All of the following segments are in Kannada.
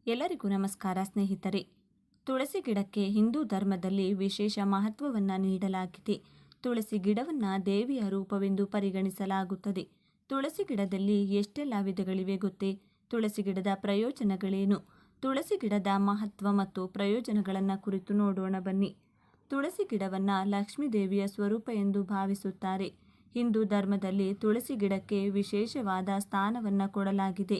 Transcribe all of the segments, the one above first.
ಎಲ್ಲರಿಗೂ ನಮಸ್ಕಾರ ಸ್ನೇಹಿತರೆ. ತುಳಸಿ ಗಿಡಕ್ಕೆ ಹಿಂದೂ ಧರ್ಮದಲ್ಲಿ ವಿಶೇಷ ಮಹತ್ವವನ್ನು ನೀಡಲಾಗಿದೆ. ತುಳಸಿ ಗಿಡವನ್ನು ದೇವಿಯ ರೂಪವೆಂದು ಪರಿಗಣಿಸಲಾಗುತ್ತದೆ. ತುಳಸಿ ಗಿಡದಲ್ಲಿ ಎಷ್ಟೆಲ್ಲ ವಿಧಗಳಿವೆ ಗೊತ್ತೇ? ತುಳಸಿ ಗಿಡದ ಪ್ರಯೋಜನಗಳೇನು? ತುಳಸಿ ಗಿಡದ ಮಹತ್ವ ಮತ್ತು ಪ್ರಯೋಜನಗಳನ್ನು ಕುರಿತು ನೋಡೋಣ ಬನ್ನಿ. ತುಳಸಿ ಗಿಡವನ್ನು ಲಕ್ಷ್ಮೀ ದೇವಿಯ ಸ್ವರೂಪ ಎಂದು ಭಾವಿಸುತ್ತಾರೆ. ಹಿಂದೂ ಧರ್ಮದಲ್ಲಿ ತುಳಸಿ ಗಿಡಕ್ಕೆ ವಿಶೇಷವಾದ ಸ್ಥಾನವನ್ನು ಕೊಡಲಾಗಿದೆ.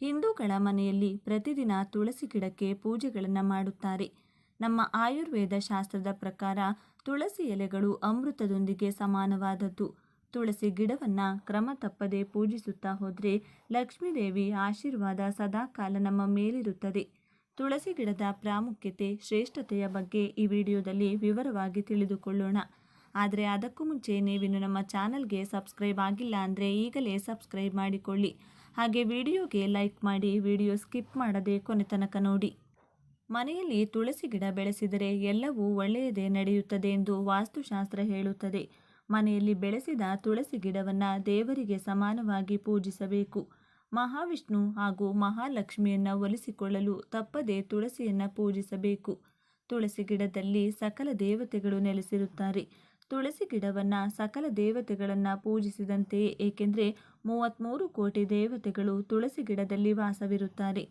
ಹಿಂದೂಗಳ ಮನೆಯಲ್ಲಿ ಪ್ರತಿದಿನ ತುಳಸಿ ಗಿಡಕ್ಕೆ ಪೂಜೆಗಳನ್ನು ಮಾಡುತ್ತಾರೆ. ನಮ್ಮ ಆಯುರ್ವೇದ ಶಾಸ್ತ್ರದ ಪ್ರಕಾರ ತುಳಸಿ ಎಲೆಗಳು ಅಮೃತದೊಂದಿಗೆ ಸಮಾನವಾದದ್ದು. ತುಳಸಿ ಗಿಡವನ್ನು ಕ್ರಮ ತಪ್ಪದೆ ಪೂಜಿಸುತ್ತಾ ಹೋದರೆ ಲಕ್ಷ್ಮೀದೇವಿ ಆಶೀರ್ವಾದ ಸದಾಕಾಲ ನಮ್ಮ ಮೇಲಿರುತ್ತದೆ. ತುಳಸಿ ಗಿಡದ ಪ್ರಾಮುಖ್ಯತೆ, ಶ್ರೇಷ್ಠತೆಯ ಬಗ್ಗೆ ಈ ವಿಡಿಯೋದಲ್ಲಿ ವಿವರವಾಗಿ ತಿಳಿದುಕೊಳ್ಳೋಣ. ಆದರೆ ಅದಕ್ಕೂ ಮುಂಚೆ ನೀವಿನ್ನು ನಮ್ಮ ಚಾನಲ್ಗೆ ಸಬ್ಸ್ಕ್ರೈಬ್ ಆಗಿಲ್ಲ ಅಂದರೆ ಈಗಲೇ ಸಬ್ಸ್ಕ್ರೈಬ್ ಮಾಡಿಕೊಳ್ಳಿ. ಹಾಗೆ ವಿಡಿಯೋಗೆ ಲೈಕ್ ಮಾಡಿ, ವಿಡಿಯೋ ಸ್ಕಿಪ್ ಮಾಡದೆ ಕೊನೆ ತನಕ ನೋಡಿ. ಮನೆಯಲ್ಲಿ ತುಳಸಿ ಗಿಡ ಬೆಳೆಸಿದರೆ ಎಲ್ಲವೂ ಒಳ್ಳೆಯದೇ ನಡೆಯುತ್ತದೆ ಎಂದು ವಾಸ್ತುಶಾಸ್ತ್ರ ಹೇಳುತ್ತದೆ. ಮನೆಯಲ್ಲಿ ಬೆಳೆಸಿದ ತುಳಸಿ ಗಿಡವನ್ನು ದೇವರಿಗೆ ಸಮಾನವಾಗಿ ಪೂಜಿಸಬೇಕು. ಮಹಾವಿಷ್ಣು ಹಾಗೂ ಮಹಾಲಕ್ಷ್ಮಿಯನ್ನು ಒಲಿಸಿಕೊಳ್ಳಲು ತಪ್ಪದೆ ತುಳಸಿಯನ್ನು ಪೂಜಿಸಬೇಕು. ತುಳಸಿ ಗಿಡದಲ್ಲಿ ಸಕಲ ದೇವತೆಗಳು ನೆಲೆಸಿರುತ್ತಾರೆ. ತುಳಸಿ ಗಿಡವನ್ನು ಸಕಲ ದೇವತೆಗಳನ್ನು ಪೂಜಿಸಿದಂತೆಯೇ, ಏಕೆಂದರೆ 33 ಕೋಟಿ ದೇವತೆಗಳು ತುಳಸಿ ಗಿಡದಲ್ಲಿ ವಾಸವಿರುತ್ತಾರೆ.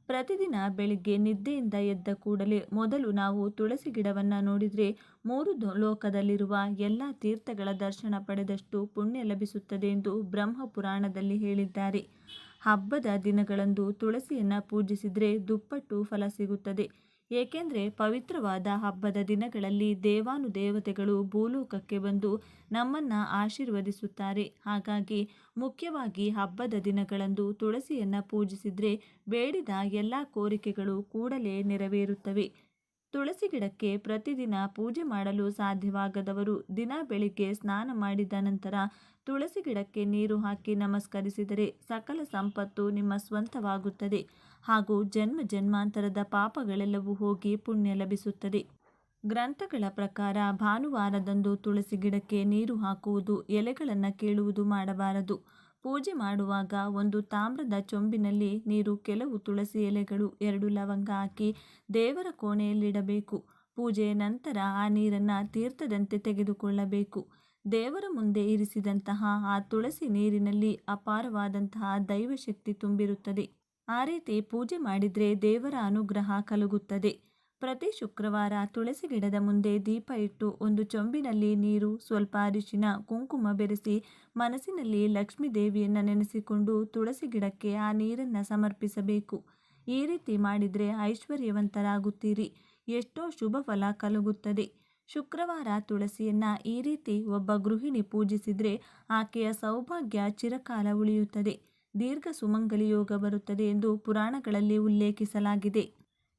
ಪ್ರತಿದಿನ ಬೆಳಿಗ್ಗೆ ನಿದ್ದೆಯಿಂದ ಎದ್ದ ಕೂಡಲೇ ಮೊದಲು ನಾವು ತುಳಸಿ ಗಿಡವನ್ನು ನೋಡಿದರೆ 3 ಲೋಕದಲ್ಲಿರುವ ಎಲ್ಲ ತೀರ್ಥಗಳ ದರ್ಶನ ಪಡೆದಷ್ಟು ಪುಣ್ಯ ಲಭಿಸುತ್ತದೆ ಎಂದು ಬ್ರಹ್ಮ ಪುರಾಣದಲ್ಲಿ ಹೇಳಿದ್ದಾರೆ. ಹಬ್ಬದ ದಿನಗಳಂದು ತುಳಸಿಯನ್ನು ಪೂಜಿಸಿದರೆ ದುಪ್ಪಟ್ಟು ಫಲ ಸಿಗುತ್ತದೆ. ಏಕೆಂದರೆ ಪವಿತ್ರವಾದ ಹಬ್ಬದ ದಿನಗಳಲ್ಲಿ ದೇವಾನುದೇವತೆಗಳು ಭೂಲೋಕಕ್ಕೆ ಬಂದು ನಮ್ಮನ್ನು ಆಶೀರ್ವದಿಸುತ್ತಾರೆ. ಹಾಗಾಗಿ ಮುಖ್ಯವಾಗಿ ಹಬ್ಬದ ದಿನಗಳಂದು ತುಳಸಿಯನ್ನು ಪೂಜಿಸಿದರೆ ಬೇಡಿದ ಎಲ್ಲ ಕೋರಿಕೆಗಳು ಕೂಡಲೇ ನೆರವೇರುತ್ತವೆ. ತುಳಸಿ ಗಿಡಕ್ಕೆ ಪ್ರತಿದಿನ ಪೂಜೆ ಮಾಡಲು ಸಾಧ್ಯವಾಗದವರು ದಿನ ಬೆಳಿಗ್ಗೆ ಸ್ನಾನ ಮಾಡಿದ ನಂತರ ತುಳಸಿ ಗಿಡಕ್ಕೆ ನೀರು ಹಾಕಿ ನಮಸ್ಕರಿಸಿದರೆ ಸಕಲ ಸಂಪತ್ತು ನಿಮ್ಮ ಸ್ವಂತವಾಗುತ್ತದೆ ಹಾಗೂ ಜನ್ಮ ಜನ್ಮಾಂತರದ ಪಾಪಗಳೆಲ್ಲವೂ ಹೋಗಿ ಪುಣ್ಯ ಲಭಿಸುತ್ತದೆ. ಗ್ರಂಥಗಳ ಪ್ರಕಾರ ಭಾನುವಾರದಂದು ತುಳಸಿ ಗಿಡಕ್ಕೆ ನೀರು ಹಾಕುವುದು, ಎಲೆಗಳನ್ನು ಕೀಳುವುದು ಮಾಡಬಾರದು. ಪೂಜೆ ಮಾಡುವಾಗ ಒಂದು ತಾಮ್ರದ ಚೊಂಬಿನಲ್ಲಿ ನೀರು, ಕೆಲವು ತುಳಸಿ ಎಲೆಗಳು, 2 ಲವಂಗ ಹಾಕಿ ದೇವರ ಕೋಣೆಯಲ್ಲಿಡಬೇಕು. ಪೂಜೆಯ ನಂತರ ಆ ನೀರನ್ನು ತೀರ್ಥದಂತೆ ತೆಗೆದುಕೊಳ್ಳಬೇಕು. ದೇವರ ಮುಂದೆ ಇರಿಸಿದಂತಹ ಆ ತುಳಸಿ ನೀರಿನಲ್ಲಿ ಅಪಾರವಾದಂತಹ ದೈವಶಕ್ತಿ ತುಂಬಿರುತ್ತದೆ. ಆ ರೀತಿ ಪೂಜೆ ಮಾಡಿದರೆ ದೇವರ ಅನುಗ್ರಹ ಕಲಗುತ್ತದೆ. ಪ್ರತಿ ಶುಕ್ರವಾರ ತುಳಸಿ ಗಿಡದ ಮುಂದೆ ದೀಪ ಇಟ್ಟು ಒಂದು ಚೊಂಬಿನಲ್ಲಿ ನೀರು, ಸ್ವಲ್ಪ ಅರಿಶಿನ, ಕುಂಕುಮ ಬೆರೆಸಿ ಮನಸ್ಸಿನಲ್ಲಿ ಲಕ್ಷ್ಮೀ ದೇವಿಯನ್ನು ನೆನೆಸಿಕೊಂಡು ತುಳಸಿ ಗಿಡಕ್ಕೆ ಆ ನೀರನ್ನು ಸಮರ್ಪಿಸಬೇಕು. ಈ ರೀತಿ ಮಾಡಿದರೆ ಐಶ್ವರ್ಯವಂತರಾಗುತ್ತೀರಿ. ಎಷ್ಟೋ ಶುಭ ಫಲ ಕಲಗುತ್ತದೆ. ಶುಕ್ರವಾರ ತುಳಸಿಯನ್ನು ಈ ರೀತಿ ಒಬ್ಬ ಗೃಹಿಣಿ ಪೂಜಿಸಿದರೆ ಆಕೆಯ ಸೌಭಾಗ್ಯ ಚಿರಕಾಲ ಉಳಿಯುತ್ತದೆ, ದೀರ್ಘ ಸುಮಂಗಲಿ ಯೋಗ ಬರುತ್ತದೆ ಎಂದು ಪುರಾಣಗಳಲ್ಲಿ ಉಲ್ಲೇಖಿಸಲಾಗಿದೆ.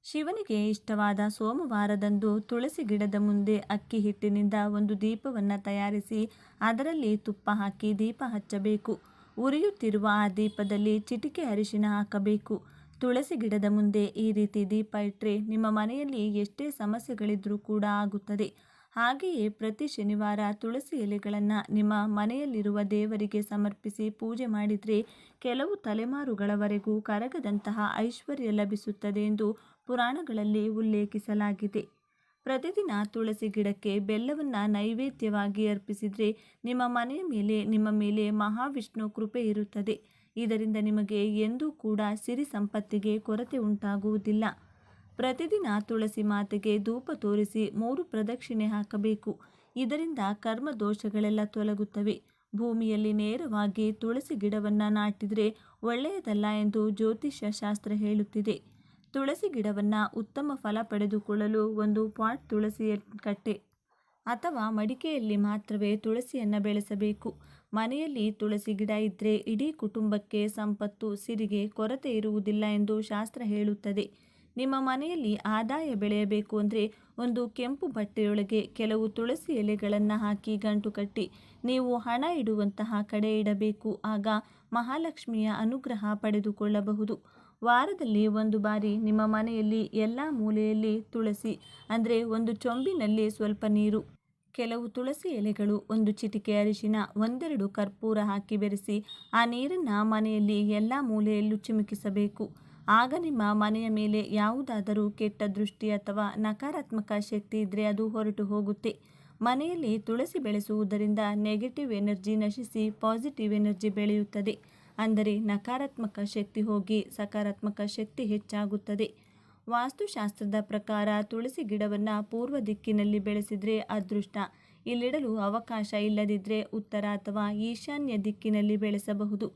ಶಿವನಿಗೆ ಇಷ್ಟವಾದ ಸೋಮವಾರದಂದು ತುಳಸಿ ಗಿಡದ ಮುಂದೆ ಅಕ್ಕಿ ಹಿಟ್ಟಿನಿಂದ ಒಂದು ದೀಪವನ್ನು ತಯಾರಿಸಿ ಅದರಲ್ಲಿ ತುಪ್ಪ ಹಾಕಿ ದೀಪ ಹಚ್ಚಬೇಕು. ಉರಿಯುತ್ತಿರುವ ಆ ದೀಪದಲ್ಲಿ ಚಿಟಿಕೆ ಅರಿಶಿನ ಹಾಕಬೇಕು. ತುಳಸಿ ಗಿಡದ ಮುಂದೆ ಈ ರೀತಿ ದೀಪ ಇಟ್ಟರೆ ನಿಮ್ಮ ಮನೆಯಲ್ಲಿ ಎಷ್ಟೇ ಸಮಸ್ಯೆಗಳಿದ್ರೂ ಕೂಡ ಆಗುತ್ತದೆ. ಹಾಗೆಯೇ ಪ್ರತಿ ಶನಿವಾರ ತುಳಸಿ ಎಲೆಗಳನ್ನು ನಿಮ್ಮ ಮನೆಯಲ್ಲಿರುವ ದೇವರಿಗೆ ಸಮರ್ಪಿಸಿ ಪೂಜೆ ಮಾಡಿದರೆ ಕೆಲವು ತಲೆಮಾರುಗಳವರೆಗೂ ಕರಗದಂತಹ ಐಶ್ವರ್ಯ ಲಭಿಸುತ್ತದೆ ಎಂದು ಪುರಾಣಗಳಲ್ಲಿ ಉಲ್ಲೇಖಿಸಲಾಗಿದೆ. ಪ್ರತಿದಿನ ತುಳಸಿ ಗಿಡಕ್ಕೆ ಬೆಲ್ಲವನ್ನು ನೈವೇದ್ಯವಾಗಿ ಅರ್ಪಿಸಿದರೆ ನಿಮ್ಮ ಮೇಲೆ ಮಹಾವಿಷ್ಣು ಕೃಪೆ ಇರುತ್ತದೆ. ಇದರಿಂದ ನಿಮಗೆ ಎಂದೂ ಕೂಡ ಸಿರಿ ಸಂಪತ್ತಿಗೆ ಕೊರತೆ ಉಂಟಾಗುವುದಿಲ್ಲ. ಪ್ರತಿದಿನ ತುಳಸಿ ಮಾತೆಗೆ ಧೂಪ ತೋರಿಸಿ 3 ಪ್ರದಕ್ಷಿಣೆ ಹಾಕಬೇಕು. ಇದರಿಂದ ಕರ್ಮ ದೋಷಗಳೆಲ್ಲ ತೊಲಗುತ್ತವೆ. ಭೂಮಿಯಲ್ಲಿ ನೇರವಾಗಿ ತುಳಸಿ ಗಿಡವನ್ನು ನಾಟಿದರೆ ಒಳ್ಳೆಯದಲ್ಲ ಎಂದು ಜ್ಯೋತಿಷ್ಯ ಶಾಸ್ತ್ರ ಹೇಳುತ್ತಿದೆ. ತುಳಸಿ ಗಿಡವನ್ನು ಉತ್ತಮ ಫಲ ಪಡೆದುಕೊಳ್ಳಲು ಒಂದು ಪಾಟ್ ತುಳಸಿ ಕಟ್ಟೆ ಅಥವಾ ಮಡಿಕೆಯಲ್ಲಿ ಮಾತ್ರವೇ ತುಳಸಿಯನ್ನು ಬೆಳೆಸಬೇಕು. ಮನೆಯಲ್ಲಿ ತುಳಸಿ ಗಿಡ ಇದ್ದರೆ ಇಡೀ ಕುಟುಂಬಕ್ಕೆ ಸಂಪತ್ತು, ಸಿರಿಗೆ ಕೊರತೆ ಇರುವುದಿಲ್ಲ ಎಂದು ಶಾಸ್ತ್ರ ಹೇಳುತ್ತದೆ. ನಿಮ್ಮ ಮನೆಯಲ್ಲಿ ಆದಾಯ ಬೆಳೆಯಬೇಕು ಅಂದರೆ ಒಂದು ಕೆಂಪು ಬಟ್ಟೆಯೊಳಗೆ ಕೆಲವು ತುಳಸಿ ಎಲೆಗಳನ್ನು ಹಾಕಿ ಗಂಟು ಕಟ್ಟಿ ನೀವು ಹಣ ಇಡುವಂತಹ ಕಡೆ ಇಡಬೇಕು. ಆಗ ಮಹಾಲಕ್ಷ್ಮಿಯ ಅನುಗ್ರಹ ಪಡೆದುಕೊಳ್ಳಬಹುದು. ವಾರದಲ್ಲಿ ಒಂದು ಬಾರಿ ನಿಮ್ಮ ಮನೆಯಲ್ಲಿ ಎಲ್ಲ ಮೂಲೆಯಲ್ಲಿ ತುಳಸಿ ಅಂದರೆ ಒಂದು ಚೊಂಬಿನಲ್ಲಿ ಸ್ವಲ್ಪ ನೀರು, ಕೆಲವು ತುಳಸಿ ಎಲೆಗಳು, ಒಂದು ಚಿಟಿಕೆ ಅರಿಶಿನ, 1-2 ಕರ್ಪೂರ ಹಾಕಿ ಬೆರೆಸಿ ಆ ನೀರನ್ನು ಮನೆಯಲ್ಲಿ ಎಲ್ಲ ಮೂಲೆಯಲ್ಲೂ ಚಿಮುಕಿಸಬೇಕು. ಆಗ ನಿಮ್ಮ ಮನೆಯ ಮೇಲೆ ಯಾವುದಾದರೂ ಕೆಟ್ಟ ದೃಷ್ಟಿ ಅಥವಾ ನಕಾರಾತ್ಮಕ ಶಕ್ತಿ ಇದ್ದರೆ ಅದು ಹೊರಟು ಹೋಗುತ್ತೆ. ಮನೆಯಲ್ಲಿ ತುಳಸಿ ಬೆಳೆಸುವುದರಿಂದ ನೆಗೆಟಿವ್ ಎನರ್ಜಿ ನಶಿಸಿ ಪಾಸಿಟಿವ್ ಎನರ್ಜಿ ಬೆಳೆಯುತ್ತದೆ. ಅಂದರೆ ನಕಾರಾತ್ಮಕ ಶಕ್ತಿ ಹೋಗಿ ಸಕಾರಾತ್ಮಕ ಶಕ್ತಿ ಹೆಚ್ಚಾಗುತ್ತದೆ. ವಾಸ್ತುಶಾಸ್ತ್ರದ ಪ್ರಕಾರ ತುಳಸಿ ಗಿಡವನ್ನು ಪೂರ್ವ ದಿಕ್ಕಿನಲ್ಲಿ ಬೆಳೆಸಿದರೆ ಅದೃಷ್ಟ. ಇಲ್ಲಿಡಲು ಅವಕಾಶ ಇಲ್ಲದಿದ್ದರೆ ಉತ್ತರ ಅಥವಾ ಈಶಾನ್ಯ ದಿಕ್ಕಿನಲ್ಲಿ ಬೆಳೆಸಬಹುದು.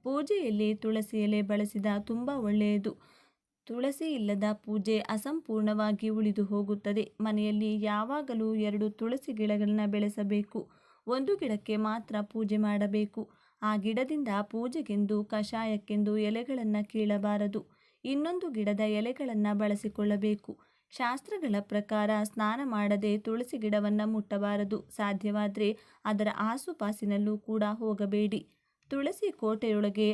ಪೂಜೆಯಲ್ಲಿ ತುಳಸಿ ಎಲೆ ಬಳಸಿದ ತುಂಬ ಒಳ್ಳೆಯದು. ತುಳಸಿ ಇಲ್ಲದ ಪೂಜೆ ಅಸಂಪೂರ್ಣವಾಗಿ ಉಳಿದು ಹೋಗುತ್ತದೆ. ಮನೆಯಲ್ಲಿ ಯಾವಾಗಲೂ 2 ತುಳಸಿ ಗಿಡಗಳನ್ನು ಬೆಳೆಸಬೇಕು. ಒಂದು ಗಿಡಕ್ಕೆ ಮಾತ್ರ ಪೂಜೆ ಮಾಡಬೇಕು. ಆ ಗಿಡದಿಂದ ಪೂಜೆಗೆಂದು ಕಷಾಯಕ್ಕೆಂದು ಎಲೆಗಳನ್ನು ಕೀಳಬಾರದು. ಇನ್ನೊಂದು ಗಿಡದ ಎಲೆಗಳನ್ನು ಬಳಸಿಕೊಳ್ಳಬೇಕು. ಶಾಸ್ತ್ರಗಳ ಪ್ರಕಾರ ಸ್ನಾನ ಮಾಡದೆ ತುಳಸಿ ಗಿಡವನ್ನು ಮುಟ್ಟಬಾರದು. ಸಾಧ್ಯವಾದರೆ ಅದರ ಆಸುಪಾಸಿನಲ್ಲೂ ಕೂಡ ಹೋಗಬೇಡಿ. ತುಳಸಿ ಕೋಟೆಯೊಳಗೆ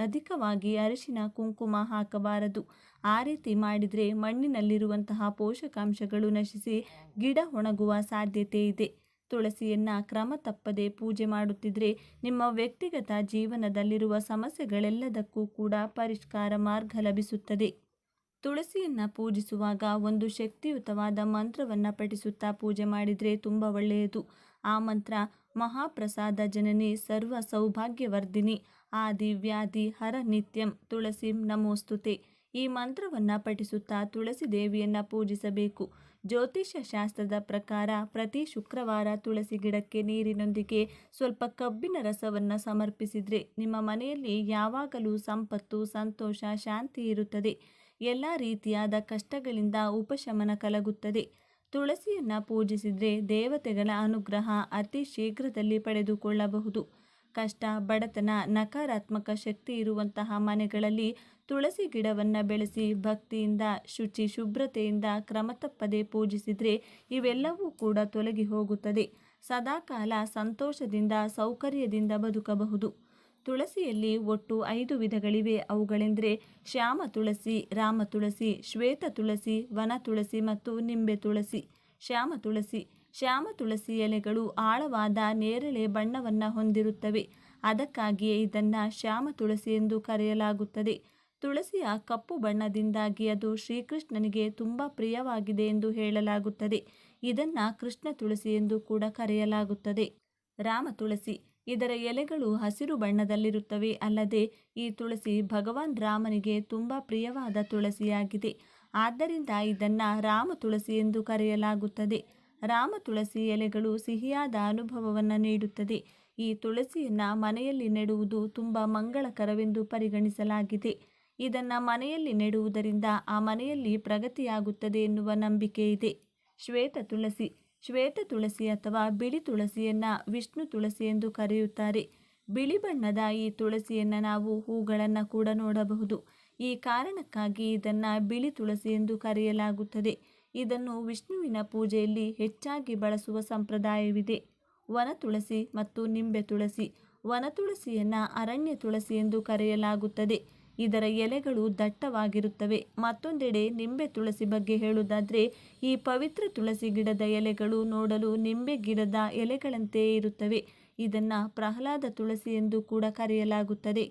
ಅಧಿಕವಾಗಿ ಅರಿಶಿನ ಕುಂಕುಮ ಹಾಕಬಾರದು. ಆ ರೀತಿ ಮಾಡಿದರೆ ಮಣ್ಣಿನಲ್ಲಿರುವಂತಹ ಪೋಷಕಾಂಶಗಳು ನಶಿಸಿ ಗಿಡ ಒಣಗುವ ಸಾಧ್ಯತೆ ಇದೆ. ತುಳಸಿಯನ್ನು ಕ್ರಮ ತಪ್ಪದೆ ಪೂಜೆ ಮಾಡುತ್ತಿದ್ದರೆ ನಿಮ್ಮ ವ್ಯಕ್ತಿಗತ ಜೀವನದಲ್ಲಿರುವ ಸಮಸ್ಯೆಗಳೆಲ್ಲದಕ್ಕೂ ಕೂಡ ಪರಿಷ್ಕಾರ ಮಾರ್ಗ ಲಭಿಸುತ್ತದೆ. ತುಳಸಿಯನ್ನು ಪೂಜಿಸುವಾಗ ಒಂದು ಶಕ್ತಿಯುತವಾದ ಮಂತ್ರವನ್ನು ಪಠಿಸುತ್ತಾ ಪೂಜೆ ಮಾಡಿದರೆ ತುಂಬ ಒಳ್ಳೆಯದು. ಆ ಮಂತ್ರ ಮಹಾಪ್ರಸಾದ ಜನನಿ ಸರ್ವ ಸೌಭಾಗ್ಯವರ್ಧಿನಿ ಆದಿ ವ್ಯಾಧಿ ಹರ ನಿತ್ಯಂ ತುಳಸಿಂ ನಮೋಸ್ತುತೆ. ಈ ಮಂತ್ರವನ್ನು ಪಠಿಸುತ್ತಾ ತುಳಸಿ ದೇವಿಯನ್ನು ಪೂಜಿಸಬೇಕು. ಜ್ಯೋತಿಷ್ಯ ಶಾಸ್ತ್ರದ ಪ್ರಕಾರ ಪ್ರತಿ ಶುಕ್ರವಾರ ತುಳಸಿ ಗಿಡಕ್ಕೆ ನೀರಿನೊಂದಿಗೆ ಸ್ವಲ್ಪ ಕಬ್ಬಿನ ರಸವನ್ನು ಸಮರ್ಪಿಸಿದರೆ ನಿಮ್ಮ ಮನೆಯಲ್ಲಿ ಯಾವಾಗಲೂ ಸಂಪತ್ತು, ಸಂತೋಷ, ಶಾಂತಿ ಇರುತ್ತದೆ. ಎಲ್ಲ ರೀತಿಯಾದ ಕಷ್ಟಗಳಿಂದ ಉಪಶಮನ ಕಲಗುತ್ತದೆ. ತುಳಸಿಯನ್ನು ಪೂಜಿಸಿದರೆ ದೇವತೆಗಳ ಅನುಗ್ರಹ ಅತಿ ಶೀಘ್ರದಲ್ಲಿ ಪಡೆದುಕೊಳ್ಳಬಹುದು. ಕಷ್ಟ, ಬಡತನ, ನಕಾರಾತ್ಮಕ ಶಕ್ತಿ ಇರುವಂತಹ ಮನೆಗಳಲ್ಲಿ ತುಳಸಿ ಗಿಡವನ್ನು ಬೆಳೆಸಿ ಭಕ್ತಿಯಿಂದ, ಶುಚಿ ಶುಭ್ರತೆಯಿಂದ ಕ್ರಮ ತಪ್ಪದೆ ಪೂಜಿಸಿದರೆ ಇವೆಲ್ಲವೂ ಕೂಡ ತೊಲಗಿ ಹೋಗುತ್ತದೆ. ಸದಾಕಾಲ ಸಂತೋಷದಿಂದ, ಸೌಕರ್ಯದಿಂದ ಬದುಕಬಹುದು. ತುಳಸಿಯಲ್ಲಿ ಒಟ್ಟು 5 ವಿಧಗಳಿವೆ. ಅವುಗಳೆಂದರೆ ಶ್ಯಾಮ ತುಳಸಿ, ರಾಮ ತುಳಸಿ, ಶ್ವೇತ ತುಳಸಿ, ವನ ತುಳಸಿ ಮತ್ತು ನಿಂಬೆ ತುಳಸಿ. ಶ್ಯಾಮ ತುಳಸಿ ಎಲೆಗಳು ಆಳವಾದ ನೇರಳೆ ಬಣ್ಣವನ್ನು ಹೊಂದಿರುತ್ತವೆ. ಅದಕ್ಕಾಗಿಯೇ ಇದನ್ನು ಶ್ಯಾಮ ತುಳಸಿ ಎಂದು ಕರೆಯಲಾಗುತ್ತದೆ. ತುಳಸಿಯ ಕಪ್ಪು ಬಣ್ಣದಿಂದಾಗಿ ಅದು ಶ್ರೀಕೃಷ್ಣನಿಗೆ ತುಂಬ ಪ್ರಿಯವಾಗಿದೆ ಎಂದು ಹೇಳಲಾಗುತ್ತದೆ. ಇದನ್ನು ಕೃಷ್ಣ ತುಳಸಿ ಎಂದು ಕೂಡ ಕರೆಯಲಾಗುತ್ತದೆ. ರಾಮ ತುಳಸಿ, ಇದರ ಎಲೆಗಳು ಹಸಿರು ಬಣ್ಣದಲ್ಲಿರುತ್ತವೆ. ಅಲ್ಲದೆ ಈ ತುಳಸಿ ಭಗವಾನ್ ರಾಮನಿಗೆ ತುಂಬ ಪ್ರಿಯವಾದ ತುಳಸಿಯಾಗಿದೆ. ಆದ್ದರಿಂದ ಇದನ್ನು ರಾಮ ತುಳಸಿ ಎಂದು ಕರೆಯಲಾಗುತ್ತದೆ. ರಾಮ ತುಳಸಿ ಎಲೆಗಳು ಸಿಹಿಯಾದ ಅನುಭವವನ್ನು ನೀಡುತ್ತದೆ. ಈ ತುಳಸಿಯನ್ನು ಮನೆಯಲ್ಲಿ ನೆಡುವುದು ತುಂಬ ಮಂಗಳಕರವೆಂದು ಪರಿಗಣಿಸಲಾಗಿದೆ. ಇದನ್ನು ಮನೆಯಲ್ಲಿ ನೆಡುವುದರಿಂದ ಆ ಮನೆಯಲ್ಲಿ ಪ್ರಗತಿಯಾಗುತ್ತದೆ ಎನ್ನುವ ನಂಬಿಕೆ ಇದೆ. ಶ್ವೇತ ತುಳಸಿ ಅಥವಾ ಬಿಳಿ ತುಳಸಿಯನ್ನು ವಿಷ್ಣು ತುಳಸಿ ಎಂದು ಕರೆಯುತ್ತಾರೆ. ಬಿಳಿ ಬಣ್ಣದ ಈ ತುಳಸಿಯನ್ನು ನಾವು ಹೂಗಳನ್ನು ಕೂಡ ನೋಡಬಹುದು. ಈ ಕಾರಣಕ್ಕಾಗಿ ಇದನ್ನು ಬಿಳಿ ತುಳಸಿ ಎಂದು ಕರೆಯಲಾಗುತ್ತದೆ. ಇದನ್ನು ವಿಷ್ಣುವಿನ ಪೂಜೆಯಲ್ಲಿ ಹೆಚ್ಚಾಗಿ ಬಳಸುವ ಸಂಪ್ರದಾಯವಿದೆ. ವನ ತುಳಸಿ ಮತ್ತು ನಿಂಬೆ ತುಳಸಿ. ವನ ತುಳಸಿಯನ್ನು ಅರಣ್ಯ ತುಳಸಿ ಎಂದು ಕರೆಯಲಾಗುತ್ತದೆ. ಇದರ ಎಲೆಗಳು ದಟ್ಟವಾಗಿರುತ್ತವೆ. ಮತ್ತೊಂದೆಡೆ ನಿಂಬೆ ತುಳಸಿ ಬಗ್ಗೆ ಹೇಳುವುದಾದರೆ ಈ ಪವಿತ್ರ ತುಳಸಿ ಗಿಡದ ಎಲೆಗಳು ನೋಡಲು ನಿಂಬೆ ಗಿಡದ ಎಲೆಗಳಂತೆಯೇ ಇರುತ್ತವೆ. ಇದನ್ನು ಪ್ರಹ್ಲಾದ ತುಳಸಿ ಎಂದು ಕೂಡ ಕರೆಯಲಾಗುತ್ತದೆ.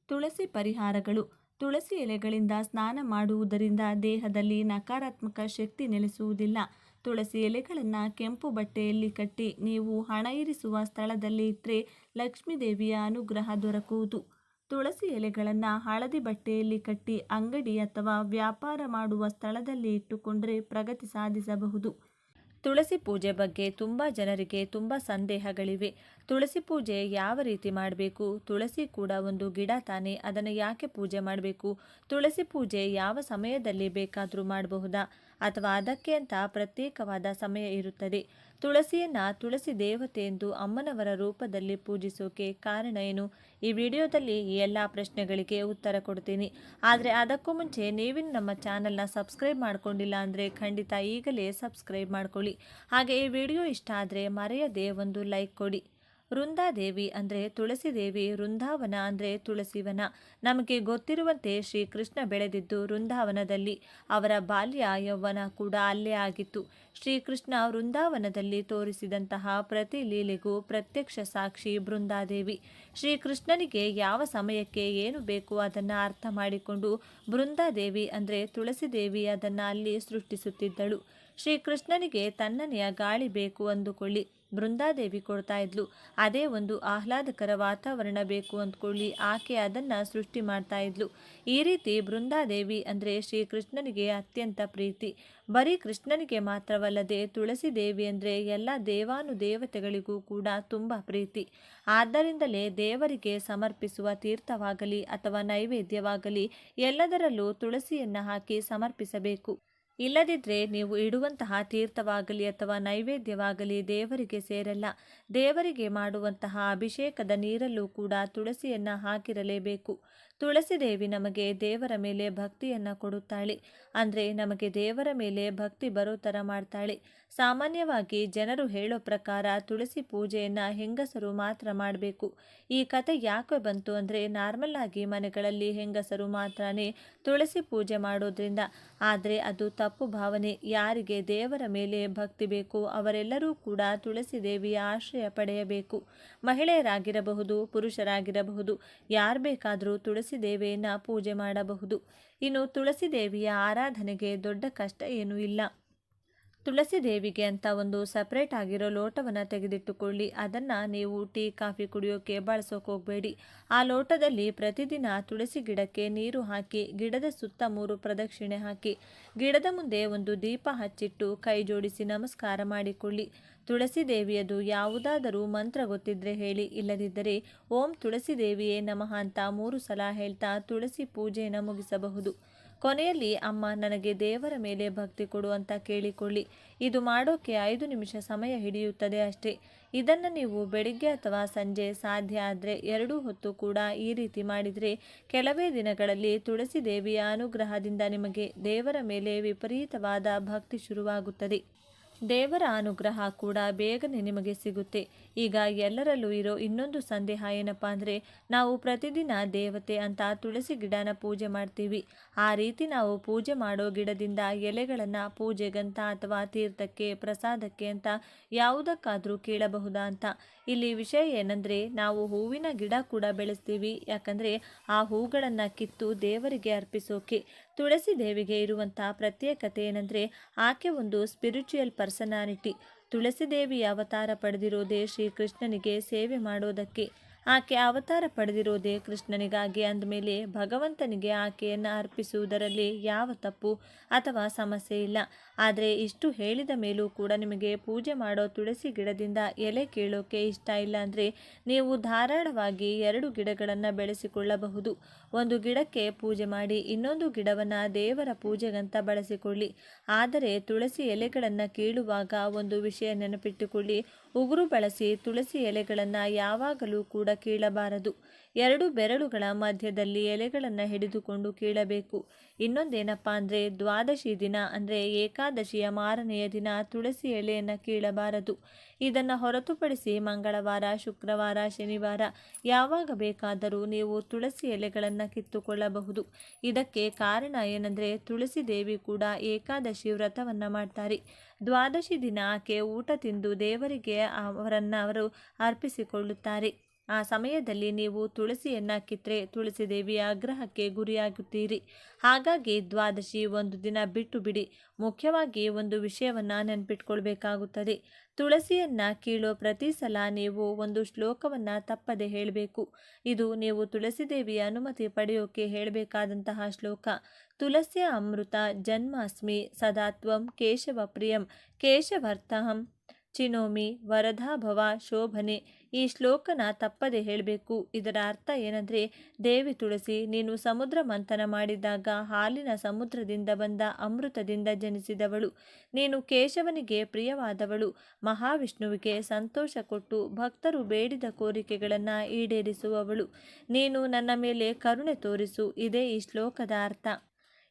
ತುಳಸಿ ಪರಿಹಾರಗಳು. ತುಳಸಿ ಎಲೆಗಳಿಂದ ಸ್ನಾನ ಮಾಡುವುದರಿಂದ ದೇಹದಲ್ಲಿ ನಕಾರಾತ್ಮಕ ಶಕ್ತಿ ನೆಲೆಸುವುದಿಲ್ಲ. ತುಳಸಿ ಎಲೆಗಳನ್ನು ಕೆಂಪು ಬಟ್ಟೆಯಲ್ಲಿ ಕಟ್ಟಿ ನೀವು ಹಣ ಇರಿಸುವ ಸ್ಥಳದಲ್ಲಿ ಇಟ್ಟರೆ ಲಕ್ಷ್ಮೀದೇವಿಯ ಅನುಗ್ರಹ ದೊರಕುವುದು. ತುಳಸಿ ಎಲೆಗಳನ್ನು ಹಳದಿ ಬಟ್ಟೆಯಲ್ಲಿ ಕಟ್ಟಿ ಅಂಗಡಿ ಅಥವಾ ವ್ಯಾಪಾರ ಮಾಡುವ ಸ್ಥಳದಲ್ಲಿ ಇಟ್ಟುಕೊಂಡರೆ ಪ್ರಗತಿ ಸಾಧಿಸಬಹುದು. ತುಳಸಿ ಪೂಜೆ ಬಗ್ಗೆ ತುಂಬ ಜನರಿಗೆ ತುಂಬ ಸಂದೇಹಗಳಿವೆ. ತುಳಸಿ ಪೂಜೆ ಯಾವ ರೀತಿ ಮಾಡಬೇಕು? ತುಳಸಿ ಕೂಡ ಒಂದು ಗಿಡ ತಾನೇ, ಅದನ್ನು ಯಾಕೆ ಪೂಜೆ ಮಾಡಬೇಕು? ತುಳಸಿ ಪೂಜೆ ಯಾವ ಸಮಯದಲ್ಲಿ ಬೇಕಾದರೂ ಮಾಡಬಹುದಾ ಅಥವಾ ಅದಕ್ಕೆ ಅಂತ ಪ್ರತ್ಯೇಕವಾದ ಸಮಯ ಇರುತ್ತದೆ? ತುಳಸಿಯನ್ನು ತುಳಸಿ ದೇವತೆ ಎಂದು ಅಮ್ಮನವರ ರೂಪದಲ್ಲಿ ಪೂಜಿಸೋಕೆ ಕಾರಣ ಏನು? ಈ ವಿಡಿಯೋದಲ್ಲಿ ಈ ಎಲ್ಲ ಪ್ರಶ್ನೆಗಳಿಗೆ ಉತ್ತರ ಕೊಡ್ತೀನಿ. ಆದರೆ ಅದಕ್ಕೂ ಮುಂಚೆ ನೀವಿನ್ನು ನಮ್ಮ ಚಾನಲ್ನ ಸಬ್ಸ್ಕ್ರೈಬ್ ಮಾಡ್ಕೊಂಡಿಲ್ಲ ಅಂದರೆ ಖಂಡಿತ ಈಗಲೇ ಸಬ್ಸ್ಕ್ರೈಬ್ ಮಾಡ್ಕೊಳ್ಳಿ. ಹಾಗೆ ಈ ವಿಡಿಯೋ ಇಷ್ಟ ಆದರೆ ಮರೆಯದೆ ಒಂದು ಲೈಕ್ ಕೊಡಿ. ವೃಂದಾದೇವಿ ಅಂದರೆ ತುಳಸಿ ದೇವಿ, ವೃಂದಾವನ ಅಂದರೆ ತುಳಸಿವನ. ನಮಗೆ ಗೊತ್ತಿರುವಂತೆ ಶ್ರೀಕೃಷ್ಣ ಬೆಳೆದಿದ್ದು ವೃಂದಾವನದಲ್ಲಿ. ಅವರ ಬಾಲ್ಯ ಯೌವನ ಕೂಡ ಅಲ್ಲೇ ಆಗಿತ್ತು. ಶ್ರೀಕೃಷ್ಣ ವೃಂದಾವನದಲ್ಲಿ ತೋರಿಸಿದಂತಹ ಪ್ರತಿ ಲೀಲೆಗೂ ಪ್ರತ್ಯಕ್ಷ ಸಾಕ್ಷಿ ಬೃಂದಾದೇವಿ. ಶ್ರೀಕೃಷ್ಣನಿಗೆ ಯಾವ ಸಮಯಕ್ಕೆ ಏನು ಬೇಕು ಅದನ್ನು ಅರ್ಥ ಮಾಡಿಕೊಂಡು ಬೃಂದಾದೇವಿ ಅಂದರೆ ತುಳಸಿ ದೇವಿ ಅದನ್ನು ಅಲ್ಲಿ ಸೃಷ್ಟಿಸುತ್ತಿದ್ದಳು. ಶ್ರೀಕೃಷ್ಣನಿಗೆ ತಣ್ಣನೆಯ ಗಾಳಿ ಬೇಕು ಅಂದುಕೊಳ್ಳಿ, ಬೃಂದಾದೇವಿ ಕೊಡ್ತಾ ಇದ್ಲು. ಅದೇ ಒಂದು ಆಹ್ಲಾದಕರ ವಾತಾವರಣ ಬೇಕು ಅಂದ್ಕೊಳ್ಳಿ, ಆಕೆ ಅದನ್ನು ಸೃಷ್ಟಿ ಮಾಡ್ತಾ ಇದ್ಲು. ಈ ರೀತಿ ಬೃಂದಾದೇವಿ ಅಂದರೆ ಶ್ರೀಕೃಷ್ಣನಿಗೆ ಅತ್ಯಂತ ಪ್ರೀತಿ. ಬರೀ ಕೃಷ್ಣನಿಗೆ ಮಾತ್ರವಲ್ಲದೆ ತುಳಸಿ ದೇವಿ ಅಂದರೆ ಎಲ್ಲ ದೇವಾನುದೇವತೆಗಳಿಗೂ ಕೂಡ ತುಂಬ ಪ್ರೀತಿ. ಆದ್ದರಿಂದಲೇ ದೇವರಿಗೆ ಸಮರ್ಪಿಸುವ ತೀರ್ಥವಾಗಲಿ ಅಥವಾ ನೈವೇದ್ಯವಾಗಲಿ ಎಲ್ಲದರಲ್ಲೂ ತುಳಸಿಯನ್ನು ಹಾಕಿ ಸಮರ್ಪಿಸಬೇಕು. ಇಲ್ಲದಿದ್ದರೆ ನೀವು ಇಡುವಂತಹ ತೀರ್ಥವಾಗಲಿ ಅಥವಾ ನೈವೇದ್ಯವಾಗಲಿ ದೇವರಿಗೆ ಸೇರಲ್ಲ. ದೇವರಿಗೆ ಮಾಡುವಂತಹ ಅಭಿಷೇಕದ ನೀರಲ್ಲೂ ಕೂಡ ತುಳಸಿಯನ್ನು ಹಾಕಿರಲೇಬೇಕು. ತುಳಸಿ ದೇವಿ ನಮಗೆ ದೇವರ ಮೇಲೆ ಭಕ್ತಿಯನ್ನು ಕೊಡುತ್ತಾಳೆ. ಅಂದರೆ ನಮಗೆ ದೇವರ ಮೇಲೆ ಭಕ್ತಿ ಬರೋ ಥರ ಮಾಡ್ತಾಳೆ. ಸಾಮಾನ್ಯವಾಗಿ ಜನರು ಹೇಳೋ ಪ್ರಕಾರ ತುಳಸಿ ಪೂಜೆಯನ್ನು ಹೆಂಗಸರು ಮಾತ್ರ ಮಾಡಬೇಕು. ಈ ಕತೆ ಯಾಕೆ ಬಂತು ಅಂದರೆ ನಾರ್ಮಲ್ ಆಗಿ ಮನೆಗಳಲ್ಲಿ ಹೆಂಗಸರು ಮಾತ್ರನೇ ತುಳಸಿ ಪೂಜೆ ಮಾಡೋದ್ರಿಂದ. ಆದರೆ ಅದು ತಪ್ಪು ಭಾವನೆ. ಯಾರಿಗೆ ದೇವರ ಮೇಲೆ ಭಕ್ತಿ ಬೇಕು ಅವರೆಲ್ಲರೂ ಕೂಡ ತುಳಸಿ ದೇವಿಯ ಆಶ್ರಯ ಪಡೆಯಬೇಕು. ಮಹಿಳೆಯರಾಗಿರಬಹುದು, ಪುರುಷರಾಗಿರಬಹುದು, ಯಾರು ಬೇಕಾದರೂ ತುಳಸಿ ದೇವಿಯನ್ನು ಪೂಜೆ ಮಾಡಬಹುದು. ಇನ್ನು ತುಳಸಿ ದೇವಿಯ ಆರಾಧನೆಗೆ ದೊಡ್ಡ ಕಷ್ಟ ಏನೂ ಇಲ್ಲ. ತುಳಸಿ ದೇವಿಗೆ ಅಂತ ಒಂದು ಸಪ್ರೇಟ್ ಆಗಿರೋ ಲೋಟವನ್ನು ತೆಗೆದಿಟ್ಟುಕೊಳ್ಳಿ. ಅದನ್ನು ನೀವು ಟೀ ಕಾಫಿ ಕುಡಿಯೋಕ್ಕೆ ಬಳಸೋಕೆ ಹೋಗಬೇಡಿ. ಆ ಲೋಟದಲ್ಲಿ ಪ್ರತಿದಿನ ತುಳಸಿ ಗಿಡಕ್ಕೆ ನೀರು ಹಾಕಿ ಗಿಡದ ಸುತ್ತ 3 ಪ್ರದಕ್ಷಿಣೆ ಹಾಕಿ ಗಿಡದ ಮುಂದೆ ಒಂದು ದೀಪ ಹಚ್ಚಿಟ್ಟು ಕೈ ಜೋಡಿಸಿ ನಮಸ್ಕಾರ ಮಾಡಿಕೊಳ್ಳಿ. ತುಳಸಿ ದೇವಿಯದು ಯಾವುದಾದರೂ ಮಂತ್ರ ಗೊತ್ತಿದ್ರೆ ಹೇಳಿ, ಇಲ್ಲದಿದ್ದರೆ ಓಂ ತುಳಸಿ ದೇವಿಯೇ ನಮಃ ಅಂತ 3 ಸಲ ಹೇಳ್ತಾ ತುಳಸಿ ಪೂಜೆಯನ್ನು ಮುಗಿಸಬಹುದು. ಕೊನೆಯಲ್ಲಿ ಅಮ್ಮ ನನಗೆ ದೇವರ ಮೇಲೆ ಭಕ್ತಿ ಕೊಡು ಅಂತ ಕೇಳಿಕೊಳ್ಳಿ. ಇದು ಮಾಡೋಕ್ಕೆ 5 ನಿಮಿಷ ಸಮಯ ಹಿಡಿಯುತ್ತದೆ ಅಷ್ಟೇ. ಇದನ್ನು ನೀವು ಬೆಳಿಗ್ಗೆ ಅಥವಾ ಸಂಜೆ ಸಾಧ್ಯ ಆದರೆ 2 ಹೊತ್ತು ಕೂಡ ಈ ರೀತಿ ಮಾಡಿದರೆ ಕೆಲವೇ ದಿನಗಳಲ್ಲಿ ತುಳಸಿ ದೇವಿಯ ಅನುಗ್ರಹದಿಂದ ನಿಮಗೆ ದೇವರ ಮೇಲೆ ವಿಪರೀತವಾದ ಭಕ್ತಿ ಶುರುವಾಗುತ್ತದೆ. ದೇವರ ಅನುಗ್ರಹ ಕೂಡ ಬೇಗನೆ ನಿಮಗೆ ಸಿಗುತ್ತೆ. ಈಗ ಎಲ್ಲರಲ್ಲೂ ಇರೋ ಇನ್ನೊಂದು ಸಂದೇಹ ಏನಪ್ಪ ಅಂದರೆ ನಾವು ಪ್ರತಿದಿನ ದೇವತೆ ಅಂತ ತುಳಸಿ ಗಿಡನ ಪೂಜೆ ಮಾಡ್ತೀವಿ. ಆ ರೀತಿ ನಾವು ಪೂಜೆ ಮಾಡೋ ಗಿಡದಿಂದ ಎಲೆಗಳನ್ನು ಪೂಜೆಗಂತ ಅಥವಾ ತೀರ್ಥಕ್ಕೆ ಪ್ರಸಾದಕ್ಕೆ ಅಂತ ಯಾವುದಕ್ಕಾದರೂ ಕೀಳಬಹುದಾ ಅಂತ. ಇಲ್ಲಿ ವಿಷಯ ಏನಂದರೆ ನಾವು ಹೂವಿನ ಗಿಡ ಕೂಡ ಬೆಳೆಸ್ತೀವಿ. ಯಾಕಂದರೆ ಆ ಹೂಗಳನ್ನು ಕಿತ್ತು ದೇವರಿಗೆ ಅರ್ಪಿಸೋಕೆ. ತುಳಸಿ ದೇವಿಗೆ ಇರುವಂಥ ಪ್ರತ್ಯೇಕತೆ ಏನಂದರೆ ಆಕೆ ಒಂದು ಸ್ಪಿರಿಚುವಲ್ ಪರ್ಸನಾಲಿಟಿ. ತುಳಸಿ ದೇವಿಯ ಅವತಾರ ಪಡೆದಿರೋದೇ ಶ್ರೀಕೃಷ್ಣನಿಗೆ ಸೇವೆ ಮಾಡೋದಕ್ಕೆ. ಆಕೆ ಅವತಾರ ಪಡೆದಿರೋದೇ ಕೃಷ್ಣನಿಗಾಗಿ. ಅಂದಮೇಲೆ ಭಗವಂತನಿಗೆ ಆಕೆಯನ್ನು ಅರ್ಪಿಸುವುದರಲ್ಲಿ ಯಾವ ತಪ್ಪು ಅಥವಾ ಸಮಸ್ಯೆ ಇಲ್ಲ. ಆದರೆ ಇಷ್ಟು ಹೇಳಿದ ಮೇಲೂ ಕೂಡ ನಿಮಗೆ ಪೂಜೆ ಮಾಡೋ ತುಳಸಿ ಗಿಡದಿಂದ ಎಲೆ ಕೀಳೋಕೆ ಇಷ್ಟ ಇಲ್ಲ ಅಂದರೆ ನೀವು ಧಾರಾಳವಾಗಿ 2 ಗಿಡಗಳನ್ನು ಬೆಳೆಸಿಕೊಳ್ಳಬಹುದು. ಒಂದು ಗಿಡಕ್ಕೆ ಪೂಜೆ ಮಾಡಿ ಇನ್ನೊಂದು ಗಿಡವನ್ನು ದೇವರ ಪೂಜೆಗಂತ ಬಳಸಿಕೊಳ್ಳಿ. ಆದರೆ ತುಳಸಿ ಎಲೆಗಳನ್ನು ಕೀಳುವಾಗ ಒಂದು ವಿಷಯ ನೆನಪಿಟ್ಟುಕೊಳ್ಳಿ, ಉಗುರು ಬಳಸಿ ತುಳಸಿ ಎಲೆಗಳನ್ನು ಯಾವಾಗಲೂ ಕೂಡ ಕೀಳಬಾರದು. 2 ಬೆರಳುಗಳ ಮಧ್ಯದಲ್ಲಿ ಎಲೆಗಳನ್ನು ಹಿಡಿದುಕೊಂಡು ಕೀಳಬೇಕು. ಇನ್ನೊಂದೇನಪ್ಪ ಅಂದರೆ ದ್ವಾದಶಿ ದಿನ ಅಂದರೆ ಏಕಾದಶಿಯ ಮಾರನೆಯ ದಿನ ತುಳಸಿ ಎಲೆಯನ್ನು ಕೀಳಬಾರದು. ಇದನ್ನು ಹೊರತುಪಡಿಸಿ ಮಂಗಳವಾರ, ಶುಕ್ರವಾರ, ಶನಿವಾರ ಯಾವಾಗ ಬೇಕಾದರೂ ನೀವು ತುಳಸಿ ಎಲೆಗಳನ್ನು ಕಿತ್ತುಕೊಳ್ಳಬಹುದು. ಇದಕ್ಕೆ ಕಾರಣ ಏನಂದರೆ ತುಳಸಿ ದೇವಿ ಕೂಡ ಏಕಾದಶಿ ವ್ರತವನ್ನು ಮಾಡ್ತಾರೆ. ದ್ವಾದಶಿ ದಿನ ಆಕೆ ಊಟ ತಿಂದು ದೇವರಿಗೆ ಅವರು ಅರ್ಪಿಸಿಕೊಳ್ಳುತ್ತಾರೆ. ಆ ಸಮಯದಲ್ಲಿ ನೀವು ತುಳಸಿಯನ್ನು ಕಿತ್ತರೆ ತುಳಸಿ ದೇವಿಯ ಆಗ್ರಹಕ್ಕೆ ಗುರಿಯಾಗುತ್ತೀರಿ. ಹಾಗಾಗಿ ದ್ವಾದಶಿ ಒಂದು ದಿನ ಬಿಟ್ಟು ಬಿಡಿ. ಮುಖ್ಯವಾಗಿ ಒಂದು ವಿಷಯವನ್ನು ನೆನಪಿಟ್ಕೊಳ್ಬೇಕಾಗುತ್ತದೆ. ತುಳಸಿಯನ್ನು ಕೀಳೋ ಪ್ರತಿ ಸಲ ನೀವು ಒಂದು ಶ್ಲೋಕವನ್ನು ತಪ್ಪದೆ ಹೇಳಬೇಕು. ಇದು ನೀವು ತುಳಸಿ ದೇವಿಯ ಅನುಮತಿ ಪಡೆಯೋಕೆ ಹೇಳಬೇಕಾದಂತಹ ಶ್ಲೋಕ. ತುಳಸ್ಯ ಅಮೃತ ಜನ್ಮಾಸ್ಮಿ ಸದಾತ್ವಂ ಕೇಶವ ಪ್ರಿಯಂ ಕೇಶವರ್ಥಹಂ ಚಿನೋಮಿ ವರದಾಭವ ಶೋಭನೆ. ಈ ಶ್ಲೋಕನ ತಪ್ಪದೆ ಹೇಳಬೇಕು. ಇದರ ಅರ್ಥ ಏನಂದರೆ ದೇವಿ ತುಳಸಿ, ನೀನು ಸಮುದ್ರ ಮಂಥನ ಮಾಡಿದಾಗ ಹಾಲಿನ ಸಮುದ್ರದಿಂದ ಬಂದ ಅಮೃತದಿಂದ ಜನಿಸಿದವಳು. ನೀನು ಕೇಶವನಿಗೆ ಪ್ರಿಯವಾದವಳು. ಮಹಾವಿಷ್ಣುವಿಗೆ ಸಂತೋಷ ಕೊಟ್ಟು ಭಕ್ತರು ಬೇಡಿದ ಕೋರಿಕೆಗಳನ್ನು ಈಡೇರಿಸುವವಳು. ನೀನು ನನ್ನ ಮೇಲೆ ಕರುಣೆ ತೋರಿಸು. ಇದೇ ಈ ಶ್ಲೋಕದ ಅರ್ಥ.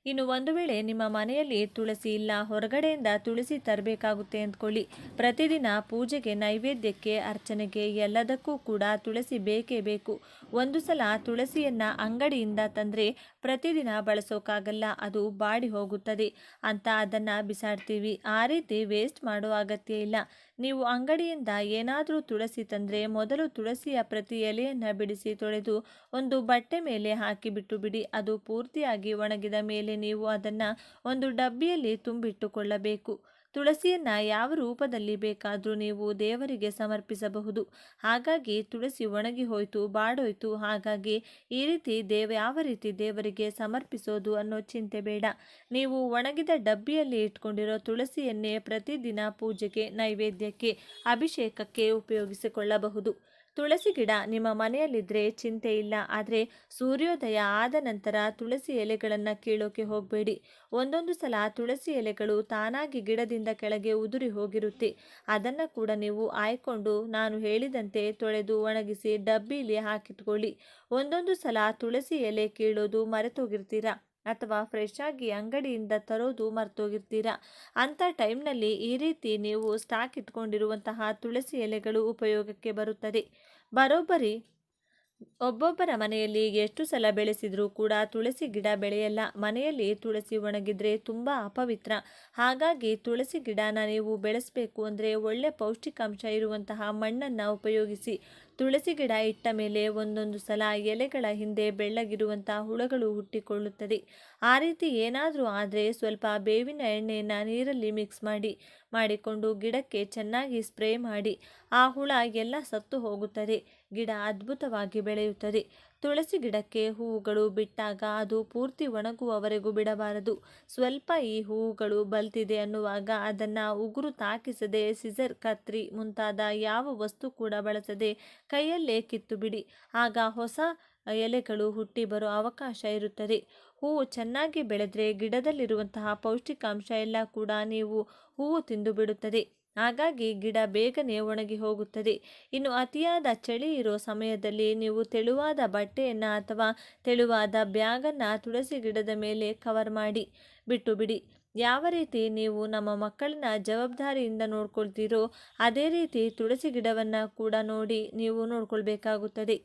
ಇನ್ನು ಒಂದು ವೇಳೆ ನಿಮ್ಮ ಮನೆಯಲ್ಲಿ ತುಳಸಿ ಇಲ್ಲ, ಹೊರಗಡೆಯಿಂದ ತುಳಸಿ ತರಬೇಕಾಗುತ್ತೆ ಅಂದ್ಕೊಳ್ಳಿ. ಪ್ರತಿದಿನ ಪೂಜೆಗೆ, ನೈವೇದ್ಯಕ್ಕೆ, ಅರ್ಚನೆಗೆ ಎಲ್ಲದಕ್ಕೂ ಕೂಡ ತುಳಸಿ ಬೇಕೇ ಬೇಕು. ಒಂದು ಸಲ ತುಳಸಿಯನ್ನು ಅಂಗಡಿಯಿಂದ ತಂದರೆ ಪ್ರತಿದಿನ ಬಳಸೋಕ್ಕಾಗಲ್ಲ, ಅದು ಬಾಡಿ ಹೋಗುತ್ತದೆ ಅಂತ ಅದನ್ನು ಬಿಸಾಡ್ತೀವಿ. ಆ ರೀತಿ ವೇಸ್ಟ್ ಮಾಡೋ ಅಗತ್ಯ ಇಲ್ಲ. ನೀವು ಅಂಗಡಿಯಿಂದ ಏನಾದರೂ ತುಳಸಿ ತಂದರೆ ಮೊದಲು ತುಳಸಿಯ ಪ್ರತಿ ಎಲೆಯನ್ನು ಬಿಡಿಸಿ ತೊಳೆದು ಒಂದು ಬಟ್ಟೆ ಮೇಲೆ ಹಾಕಿ ಬಿಟ್ಟು ಬಿಡಿ. ಅದು ಪೂರ್ತಿಯಾಗಿ ಒಣಗಿದ ಮೇಲೆ ನೀವು ಅದನ್ನು ಒಂದು ಡಬ್ಬಿಯಲ್ಲಿ ತುಂಬಿಟ್ಟುಕೊಳ್ಳಬೇಕು. ತುಳಸಿಯನ್ನು ಯಾವ ರೂಪದಲ್ಲಿ ಬೇಕಾದರೂ ನೀವು ದೇವರಿಗೆ ಸಮರ್ಪಿಸಬಹುದು. ಹಾಗಾಗಿ ತುಳಸಿ ಒಣಗಿ ಹೋಯಿತು, ಬಾಡೋಯ್ತು, ಹಾಗಾಗಿ ಈ ರೀತಿ ಯಾವ ರೀತಿ ದೇವರಿಗೆ ಸಮರ್ಪಿಸೋದು ಅನ್ನೋ ಚಿಂತೆ ಬೇಡ. ನೀವು ಒಣಗಿದ ಡಬ್ಬಿಯಲ್ಲಿ ಇಟ್ಕೊಂಡಿರೋ ತುಳಸಿಯನ್ನೇ ಪ್ರತಿದಿನ ಪೂಜೆಗೆ, ನೈವೇದ್ಯಕ್ಕೆ, ಅಭಿಷೇಕಕ್ಕೆ ಉಪಯೋಗಿಸಿಕೊಳ್ಳಬಹುದು. ತುಳಸಿ ಗಿಡ ನಿಮ್ಮ ಮನೆಯಲ್ಲಿದ್ದರೆ ಚಿಂತೆ ಇಲ್ಲ. ಆದರೆ ಸೂರ್ಯೋದಯ ಆದ ನಂತರ ತುಳಸಿ ಎಲೆಗಳನ್ನು ಕೀಳೋಕೆ ಹೋಗಬೇಡಿ. ಒಂದೊಂದು ಸಲ ತುಳಸಿ ಎಲೆಗಳು ತಾನಾಗಿ ಗಿಡದಿಂದ ಕೆಳಗೆ ಉದುರಿ ಹೋಗಿರುತ್ತೆ. ಅದನ್ನು ಕೂಡ ನೀವು ಆಯ್ಕೊಂಡು ನಾನು ಹೇಳಿದಂತೆ ತೊಳೆದು ಒಣಗಿಸಿ ಡಬ್ಬಿಲಿ ಹಾಕಿಟ್ಕೊಳ್ಳಿ. ಒಂದೊಂದು ಸಲ ತುಳಸಿ ಎಲೆ ಕೀಳೋದು ಮರೆತೋಗಿರ್ತೀರಾ, ಅಥವಾ ಫ್ರೆಶ್ ಆಗಿ ಅಂಗಡಿಯಿಂದ ತರೋದು ಮರ್ತೋಗಿರ್ತೀರಾ. ಅಂಥ ಟೈಮ್ನಲ್ಲಿ ಈ ರೀತಿ ನೀವು ಸ್ಟಾಕ್ ಇಟ್ಕೊಂಡಿರುವಂತಹ ತುಳಸಿ ಎಲೆಗಳು ಉಪಯೋಗಕ್ಕೆ ಬರುತ್ತದೆ. ಬರೋಬ್ಬರಿ ಒಬ್ಬೊಬ್ಬರ ಮನೆಯಲ್ಲಿ ಎಷ್ಟು ಸಲ ಬೆಳೆಸಿದರೂ ಕೂಡ ತುಳಸಿ ಗಿಡ ಬೆಳೆಯಲ್ಲ. ಮನೆಯಲ್ಲಿ ತುಳಸಿ ಒಣಗಿದ್ರೆ ತುಂಬ ಅಪವಿತ್ರ. ಹಾಗಾಗಿ ತುಳಸಿ ಗಿಡನ ನೀವು ಬೆಳೆಸಬೇಕು ಅಂದರೆ ಒಳ್ಳೆ ಪೌಷ್ಟಿಕಾಂಶ ಇರುವಂತಹ ಮಣ್ಣನ್ನು ಉಪಯೋಗಿಸಿ. ತುಳಸಿ ಗಿಡ ಇಟ್ಟ ಮೇಲೆ ಒಂದೊಂದು ಸಲ ಎಲೆಗಳ ಹಿಂದೆ ಬೆಳ್ಳಗಿರುವಂಥ ಹುಳಗಳು ಹುಟ್ಟಿಕೊಳ್ಳುತ್ತದೆ. ಆ ರೀತಿ ಏನಾದರೂ ಆದರೆ ಸ್ವಲ್ಪ ಬೇವಿನ ಎಣ್ಣೆಯನ್ನು ನೀರಲ್ಲಿ ಮಿಕ್ಸ್ ಮಾಡಿಕೊಂಡು ಗಿಡಕ್ಕೆ ಚೆನ್ನಾಗಿ ಸ್ಪ್ರೇ ಮಾಡಿ. ಆ ಹುಳ ಎಲ್ಲ ಸತ್ತು ಹೋಗುತ್ತದೆ. ಗಿಡ ಅದ್ಭುತವಾಗಿ ಬೆಳೆಯುತ್ತದೆ. ತುಳಸಿ ಗಿಡಕ್ಕೆ ಹೂವುಗಳು ಬಿಟ್ಟಾಗ ಅದು ಪೂರ್ತಿ ಒಣಗುವವರೆಗೂ ಬಿಡಬಾರದು. ಸ್ವಲ್ಪ ಈ ಹೂವುಗಳು ಬಲ್ತಿದೆ ಅನ್ನುವಾಗ ಅದನ್ನು ಉಗುರು ತಾಕಿಸದೆ, ಸಿಸರ್, ಕತ್ರಿ ಮುಂತಾದ ಯಾವ ವಸ್ತು ಕೂಡ ಬಳಸದೆ ಕೈಯಲ್ಲೇ ಕಿತ್ತು ಬಿಡಿ. ಆಗ ಹೊಸ ಎಲೆಗಳು ಹುಟ್ಟಿ ಬರೋ ಅವಕಾಶ ಇರುತ್ತದೆ. ಹೂವು ಚೆನ್ನಾಗಿ ಬೆಳೆದ್ರೆ ಗಿಡದಲ್ಲಿರುವಂತಹ ಪೌಷ್ಟಿಕಾಂಶ ಎಲ್ಲ ಕೂಡ ಹೂವು ತಿಂದು ಬಿಡುತ್ತದೆ. ಹಾಗಾಗಿ ಗಿಡ ಬೇಗನೆ ಒಣಗಿ ಹೋಗುತ್ತದೆ. ಇನ್ನು ಅತಿಯಾದ ಚಳಿ ಇರೋ ಸಮಯದಲ್ಲಿ ನೀವು ತೆಳುವಾದ ಬಟ್ಟೆಯನ್ನು ಅಥವಾ ತೆಳುವಾದ ಬ್ಯಾಗನ್ನು ತುಳಸಿ ಗಿಡದ ಮೇಲೆ ಕವರ್ ಮಾಡಿ ಬಿಟ್ಟು ಬಿಡಿ. ಯಾವ ರೀತಿ ನೀವು ನಮ್ಮ ಮಕ್ಕಳನ್ನ ಜವಾಬ್ದಾರಿಯಿಂದ ನೋಡ್ಕೊಳ್ತೀರೋ ಅದೇ ರೀತಿ ತುಳಸಿ ಗಿಡವನ್ನು ಕೂಡ ನೀವು ನೋಡ್ಕೊಳ್ಬೇಕಾಗುತ್ತದೆ.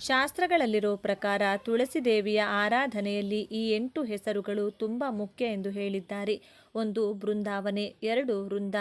ಶಾಸ್ತ್ರಗಳಲ್ಲಿರೋ ಪ್ರಕಾರ ತುಳಸಿ ದೇವಿಯ ಆರಾಧನೆಯಲ್ಲಿ ಈ 8 ಹೆಸರುಗಳು ತುಂಬ ಮುಖ್ಯ ಎಂದು ಹೇಳಿದ್ದಾರೆ. 1 ಬೃಂದಾವನೆ, 2 ವೃಂದ,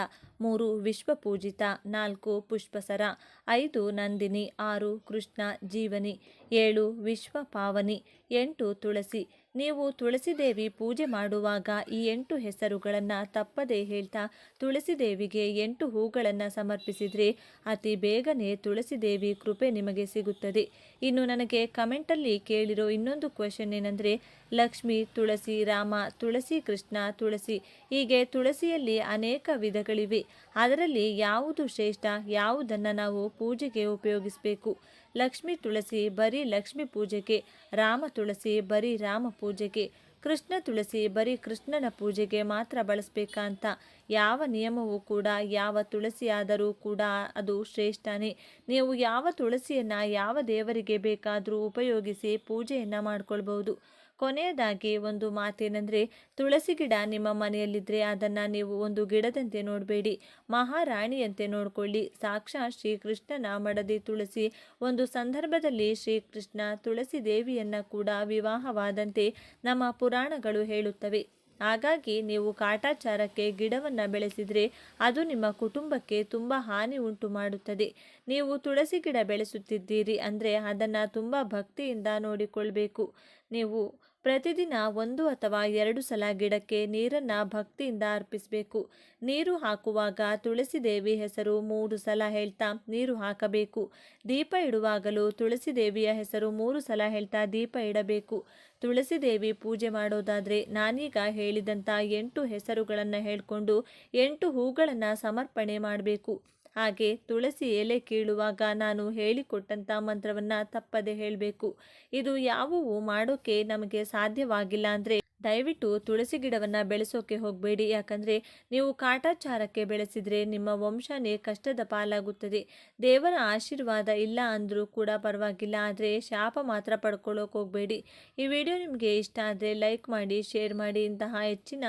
3 ವಿಶ್ವಪೂಜಿತ, 4 ಪುಷ್ಪಸರ, 5 ನಂದಿನಿ, 6 ಕೃಷ್ಣ ಜೀವನಿ, 7 ವಿಶ್ವಪಾವನಿ, 8 ತುಳಸಿ. ನೀವು ತುಳಸಿ ದೇವಿ ಪೂಜೆ ಮಾಡುವಾಗ ಈ 8 ಹೆಸರುಗಳನ್ನು ತಪ್ಪದೇ ಹೇಳ್ತಾ ತುಳಸಿ ದೇವಿಗೆ 8 ಹೂಗಳನ್ನು ಸಮರ್ಪಿಸಿದರೆ ಅತಿ ಬೇಗನೆ ತುಳಸಿ ದೇವಿ ಕೃಪೆ ನಿಮಗೆ ಸಿಗುತ್ತದೆ. ಇನ್ನು ನನಗೆ ಕಮೆಂಟಲ್ಲಿ ಕೇಳಿರೋ ಇನ್ನೊಂದು ಕ್ವೆಶನ್ ಏನಂದರೆ, ಲಕ್ಷ್ಮಿ, ತುಳಸಿ, ರಾಮ, ತುಳಸಿ, ಕೃಷ್ಣ, ತುಳಸಿ, ಹೀಗೆ ತುಳಸಿಯಲ್ಲಿ ಅನೇಕ ವಿಧಗಳಿವೆ. ಅದರಲ್ಲಿ ಯಾವುದು ಶ್ರೇಷ್ಠ, ಯಾವುದನ್ನು ನಾವು ಪೂಜೆಗೆ ಉಪಯೋಗಿಸಬೇಕು? ಲಕ್ಷ್ಮಿ ತುಳಸಿ ಬರೀ ಲಕ್ಷ್ಮಿ ಪೂಜೆಗೆ, ರಾಮ ತುಳಸಿ ಬರೀ ರಾಮ ಪೂಜೆಗೆ, ಕೃಷ್ಣ ತುಳಸಿ ಬರೀ ಕೃಷ್ಣನ ಪೂಜೆಗೆ ಮಾತ್ರ ಬಳಸಬೇಕಾ ಅಂತ ಯಾವ ನಿಯಮವೂ ಕೂಡ, ಯಾವ ತುಳಸಿ ಆದರೂ ಕೂಡ ಅದು ಶ್ರೇಷ್ಠನೇ. ನೀವು ಯಾವ ತುಳಸಿಯನ್ನು ಯಾವ ದೇವರಿಗೆ ಬೇಕಾದರೂ ಉಪಯೋಗಿಸಿ ಪೂಜೆಯನ್ನು ಮಾಡ್ಕೊಳ್ಬೋದು. ಕೊನೆಯದಾಗಿ ಒಂದು ಮಾತೇನೆಂದರೆ, ತುಳಸಿ ಗಿಡ ನಿಮ್ಮ ಮನೆಯಲ್ಲಿದ್ದರೆ ಅದನ್ನು ನೀವು ಒಂದು ಗಿಡದಂತೆ ನೋಡಬೇಡಿ, ಮಹಾರಾಣಿಯಂತೆ ನೋಡಿಕೊಳ್ಳಿ. ಸಾಕ್ಷಾತ್ ಶ್ರೀಕೃಷ್ಣನ ಮಡದಿ ತುಳಸಿ. ಒಂದು ಸಂದರ್ಭದಲ್ಲಿ ಶ್ರೀಕೃಷ್ಣ ತುಳಸಿ ದೇವಿಯನ್ನು ಕೂಡ ವಿವಾಹವಾದಂತೆ ನಮ್ಮ ಪುರಾಣಗಳು ಹೇಳುತ್ತವೆ. ಹಾಗಾಗಿ ನೀವು ಕಾಟಾಚಾರಕ್ಕೆ ಗಿಡವನ್ನು ಬೆಳೆಸಿದರೆ ಅದು ನಿಮ್ಮ ಕುಟುಂಬಕ್ಕೆ ತುಂಬ ಹಾನಿ ಉಂಟು ಮಾಡುತ್ತದೆ. ನೀವು ತುಳಸಿ ಗಿಡ ಬೆಳೆಸುತ್ತಿದ್ದೀರಿ ಅಂದರೆ ಅದನ್ನು ತುಂಬ ಭಕ್ತಿಯಿಂದ ನೋಡಿಕೊಳ್ಬೇಕು. ನೀವು ಪ್ರತಿದಿನ 1 ಅಥವಾ 2 ಸಲ ಗಿಡಕ್ಕೆ ನೀರನ್ನು ಭಕ್ತಿಯಿಂದ ಅರ್ಪಿಸಬೇಕು. ನೀರು ಹಾಕುವಾಗ ತುಳಸಿ ದೇವಿ ಹೆಸರು 3 ಸಲ ಹೇಳ್ತಾ ನೀರು ಹಾಕಬೇಕು. ದೀಪ ಇಡುವಾಗಲೂ ತುಳಸಿ ದೇವಿಯ ಹೆಸರು 3 ಸಲ ಹೇಳ್ತಾ ದೀಪ ಇಡಬೇಕು. ತುಳಸಿ ದೇವಿ ಪೂಜೆ ಮಾಡೋದಾದರೆ ನಾನೀಗ ಹೇಳಿದಂಥ 8 ಹೆಸರುಗಳನ್ನು ಹೇಳಿಕೊಂಡು 8 ಹೂಗಳನ್ನು ಸಮರ್ಪಣೆ ಮಾಡಬೇಕು. ಹಾಗೆ ತುಳಸಿ ಎಲೆ ಕೀಳುವಾಗ ನಾನು ಹೇಳಿಕೊಟ್ಟಂಥ ಮಂತ್ರವನ್ನು ತಪ್ಪದೆ ಹೇಳಬೇಕು. ಇದು ಯಾವುವು ಮಾಡೋಕ್ಕೆ ನಮಗೆ ಸಾಧ್ಯವಾಗಿಲ್ಲ ಅಂದರೆ ದಯವಿಟ್ಟು ತುಳಸಿ ಗಿಡವನ್ನು ಬೆಳೆಸೋಕೆ ಹೋಗಬೇಡಿ. ಯಾಕಂದರೆ ನೀವು ಕಾಟಾಚಾರಕ್ಕೆ ಬೆಳೆಸಿದರೆ ನಿಮ್ಮ ವಂಶನೇ ಕಷ್ಟದ ಪಾಲಾಗುತ್ತದೆ. ದೇವರ ಆಶೀರ್ವಾದ ಇಲ್ಲ ಅಂದರೂ ಕೂಡ ಪರವಾಗಿಲ್ಲ, ಆದರೆ ಶಾಪ ಮಾತ್ರ ಪಡ್ಕೊಳ್ಳೋಕೆ ಹೋಗಬೇಡಿ. ಈ ವಿಡಿಯೋ ನಿಮಗೆ ಇಷ್ಟ ಆದರೆ ಲೈಕ್ ಮಾಡಿ, ಶೇರ್ ಮಾಡಿ. ಇಂತಹ ಹೆಚ್ಚಿನ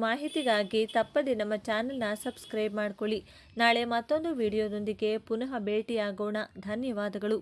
ಮಾಹಿತಿಗಾಗಿ ತಪ್ಪದೆ ನಮ್ಮ ಚಾನಲ್ನ ಸಬ್ಸ್ಕ್ರೈಬ್ ಮಾಡ್ಕೊಳ್ಳಿ. ನಾಳೆ ಮತ್ತೊಂದು ವಿಡಿಯೋದೊಂದಿಗೆ ಪುನಃ ಭೇಟಿಯಾಗೋಣ. ಧನ್ಯವಾದಗಳು.